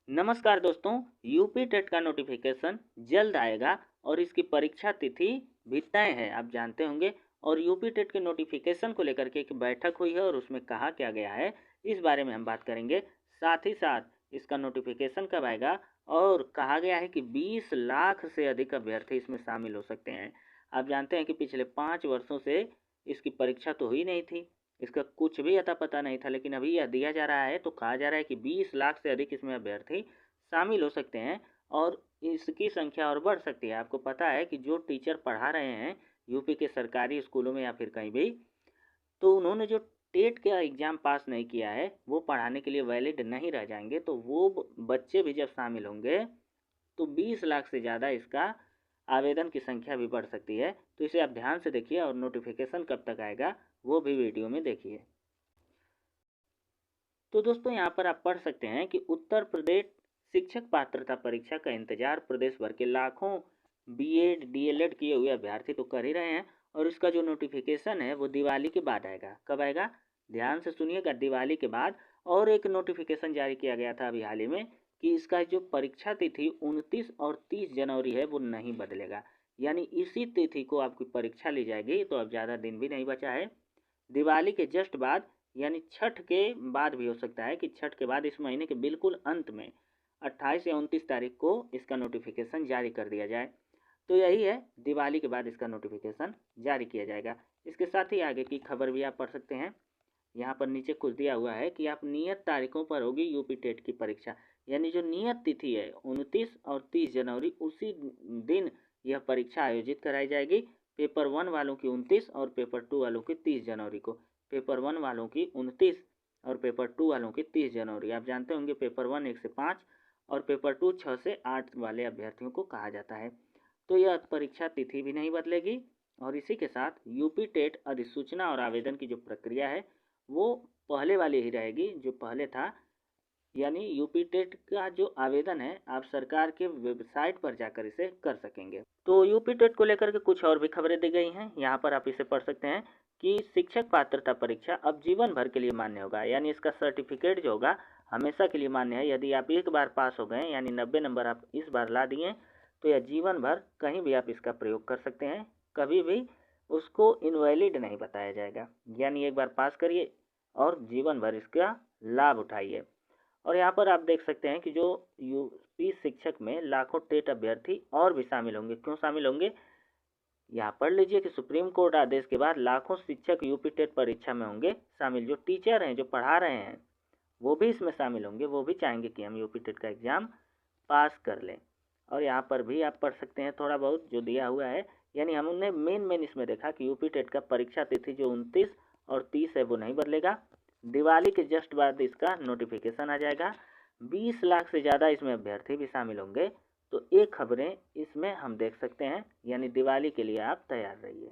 नमस्कार दोस्तों। UP TET का नोटिफिकेशन जल्द आएगा और इसकी परीक्षा तिथि भी तय है, आप जानते होंगे। और यूपी टेट के नोटिफिकेशन को लेकर के एक बैठक हुई है और उसमें कहा क्या गया है, इस बारे में हम बात करेंगे। साथ ही साथ इसका नोटिफिकेशन कब आएगा और कहा गया है कि 20 लाख से अधिक अभ्यर्थी इसमें शामिल हो सकते हैं। आप जानते हैं कि पिछले 5 वर्षों से इसकी परीक्षा तो हुई नहीं थी, इसका कुछ भी अता पता नहीं था, लेकिन अभी यह दिया जा रहा है तो कहा जा रहा है कि 20 लाख से अधिक इसमें अभ्यर्थी शामिल हो सकते हैं और इसकी संख्या और बढ़ सकती है। आपको पता है कि जो टीचर पढ़ा रहे हैं यूपी के सरकारी स्कूलों में या फिर कहीं भी, तो उन्होंने जो टेट का एग्ज़ाम पास नहीं किया है वो पढ़ाने के लिए वैलिड नहीं रह जाएंगे। तो वो बच्चे भी जब शामिल होंगे तो 20 लाख से ज़्यादा इसका आवेदन की संख्या भी बढ़ सकती है। तो इसे आप ध्यान से देखिए और नोटिफिकेशन कब तक आएगा वो भी वीडियो में देखिए। तो दोस्तों यहाँ पर आप पढ़ सकते हैं कि उत्तर प्रदेश शिक्षक पात्रता परीक्षा का इंतजार प्रदेश भर के लाखों बीएड डीएलएड किए हुए अभ्यर्थी तो कर ही रहे हैं और इसका जो नोटिफिकेशन है वो दिवाली के बाद आएगा। कब आएगा, ध्यान से सुनिएगा, दिवाली के बाद। और एक नोटिफिकेशन जारी किया गया था अभी हाल ही में कि इसका जो परीक्षा तिथि 29 और 30 जनवरी है वो नहीं बदलेगा, यानी इसी तिथि को आपकी परीक्षा ली जाएगी। तो अब ज़्यादा दिन भी नहीं बचा है, दिवाली के जस्ट बाद, यानी छठ के बाद भी हो सकता है कि छठ के बाद इस महीने के बिल्कुल अंत में 28 या 29 तारीख को इसका नोटिफिकेशन जारी कर दिया जाए। तो यही है, दिवाली के बाद इसका नोटिफिकेशन जारी किया जाएगा। इसके साथ ही आगे की खबर भी आप पढ़ सकते हैं। यहाँ पर नीचे कुछ दिया हुआ है कि आप नियत तारीखों पर होगी यूपी टेट की परीक्षा, यानी जो नियत तिथि है 29 और 30 जनवरी, उसी दिन यह परीक्षा आयोजित कराई जाएगी। पेपर 1 वालों की 29 और पेपर 2 वालों की 30 जनवरी को। पेपर 1 वालों की 29 और पेपर 2 वालों की 30 जनवरी। आप जानते होंगे पेपर 1 1 से 5 और पेपर 2 6 से 8 वाले अभ्यर्थियों को कहा जाता है। तो यह परीक्षा तिथि भी नहीं बदलेगी और इसी के साथ यूपी टेट अधिसूचना और आवेदन की जो प्रक्रिया है वो पहले वाली ही रहेगी जो पहले था। यानी यूपी टेट का जो आवेदन है आप सरकार के वेबसाइट पर जाकर इसे कर सकेंगे। तो यूपी टेट को लेकर के कुछ और भी खबरें दी गई हैं, यहाँ पर आप इसे पढ़ सकते हैं कि शिक्षक पात्रता परीक्षा अब जीवन भर के लिए मान्य होगा, यानी इसका सर्टिफिकेट जो होगा हमेशा के लिए मान्य है। यदि आप एक बार पास हो गए, यानी 90 नंबर आप इस बार ला दिए, तो यह जीवन भर कहीं भी आप इसका प्रयोग कर सकते हैं, कभी भी उसको इनवैलिड नहीं बताया जाएगा। यानी एक बार पास करिए और जीवन भर इसका लाभ उठाइए। और यहाँ पर आप देख सकते हैं कि जो यूपी शिक्षक में लाखों टेट अभ्यर्थी और भी शामिल होंगे। क्यों शामिल होंगे, यहाँ पढ़ लीजिए कि सुप्रीम कोर्ट आदेश के बाद लाखों शिक्षक यूपी टेट परीक्षा में होंगे शामिल। जो टीचर हैं जो पढ़ा रहे हैं वो भी इसमें शामिल होंगे, वो भी चाहेंगे कि हम यूपी टेट का एग्ज़ाम पास कर लें। और यहाँ पर भी आप पढ़ सकते हैं थोड़ा बहुत जो दिया हुआ है, यानी हमने मेन इसमें देखा कि यूपी टेट का परीक्षा तिथि जो 29 और 30 है वो नहीं बदलेगा। दिवाली के जस्ट बाद इसका नोटिफिकेशन आ जाएगा। 20 लाख से ज़्यादा इसमें अभ्यर्थी भी शामिल होंगे। तो ये खबरें इसमें हम देख सकते हैं, यानी दिवाली के लिए आप तैयार रहिए।